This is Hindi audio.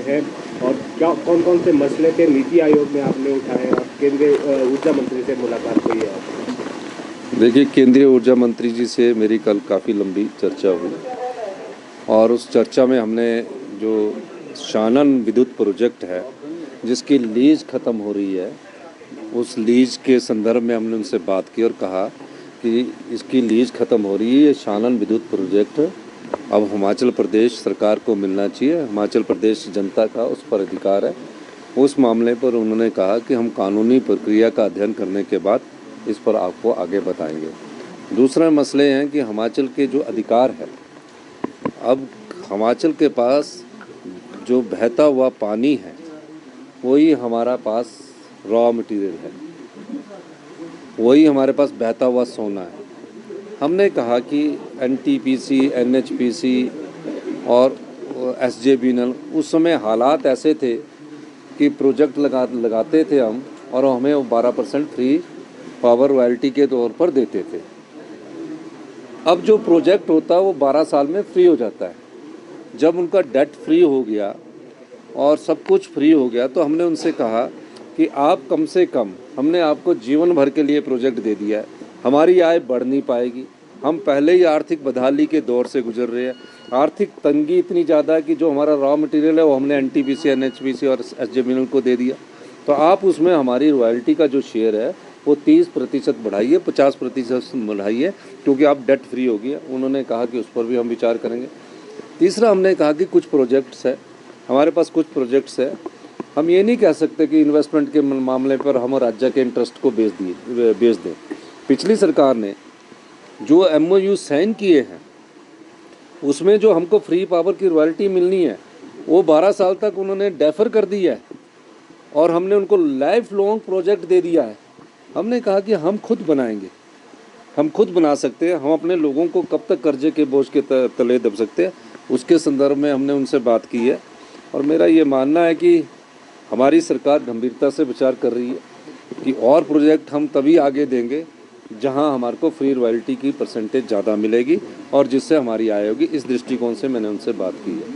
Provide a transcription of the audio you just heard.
हैं और क्या कौन कौन से मसले थे नीति आयोग में आपने उठाए और केंद्रीय ऊर्जा मंत्री से मुलाकात हुई है आपकी? देखिए, केंद्रीय ऊर्जा मंत्री जी से मेरी कल काफ़ी लंबी चर्चा हुई और उस चर्चा में हमने जो शानन विद्युत प्रोजेक्ट है जिसकी लीज ख़त्म हो रही है, उस लीज के संदर्भ में हमने उनसे बात की और कहा कि इसकी लीज ख़त्म हो रही है, ये शानन विद्युत प्रोजेक्ट अब हिमाचल प्रदेश सरकार को मिलना चाहिए, हिमाचल प्रदेश जनता का उस पर अधिकार है। उस मामले पर उन्होंने कहा कि हम कानूनी प्रक्रिया का अध्ययन करने के बाद इस पर आपको आगे बताएंगे। दूसरा मसले हैं कि हिमाचल के जो अधिकार है, अब हिमाचल के पास जो बहता हुआ पानी है वही हमारा पास रॉ मटेरियल है, वही हमारे पास बहता हुआ सोना है। हमने कहा कि एनटीपीसी, एनएचपीसी और एसजेवीएनएल उस समय हालात ऐसे थे कि प्रोजेक्ट लगाते थे हम और हमें 12% फ्री पावर रॉयल्टी के तौर पर देते थे। अब जो प्रोजेक्ट होता है वो 12 साल में फ्री हो जाता है। जब उनका डेट फ्री हो गया और सब कुछ फ्री हो गया तो हमने उनसे कहा कि आप कम से कम, हमने आपको जीवन भर के लिए प्रोजेक्ट दे दिया है, हमारी आय बढ़ नहीं पाएगी। हम पहले ही आर्थिक बदहाली के दौर से गुजर रहे हैं, आर्थिक तंगी इतनी ज़्यादा है कि जो हमारा रॉ मटेरियल है वो हमने एनटीपीसी, एनएचपीसी और एसजेवीएनएल को दे दिया। तो आप उसमें हमारी रॉयल्टी का जो शेयर है वो 30% बढ़ाइए, 50% बढ़ाइए, क्योंकि आप डेट फ्री हो गई है। उन्होंने कहा कि उस पर भी हम विचार करेंगे। तीसरा हमने कहा कि कुछ प्रोजेक्ट्स है, हमारे पास कुछ प्रोजेक्ट्स है, हम ये नहीं कह सकते कि इन्वेस्टमेंट के मामले पर हम राज्य के इंटरेस्ट को बेच दें। पिछली सरकार ने जो एमओयू साइन किए हैं उसमें जो हमको फ्री पावर की रॉयल्टी मिलनी है वो 12 साल तक उन्होंने डेफर कर दिया है और हमने उनको लाइफ लॉन्ग प्रोजेक्ट दे दिया है। हमने कहा कि हम खुद बनाएंगे, हम खुद बना सकते हैं, हम अपने लोगों को कब तक कर्जे के बोझ के तले दब सकते हैं, उसके संदर्भ में हमने उनसे बात की है। और मेरा ये मानना है कि हमारी सरकार गंभीरता से विचार कर रही है कि और प्रोजेक्ट हम तभी आगे देंगे जहां हमारे को फ्री रॉयल्टी की परसेंटेज ज़्यादा मिलेगी और जिससे हमारी आय होगी। इस दृष्टिकोण से मैंने उनसे बात की है।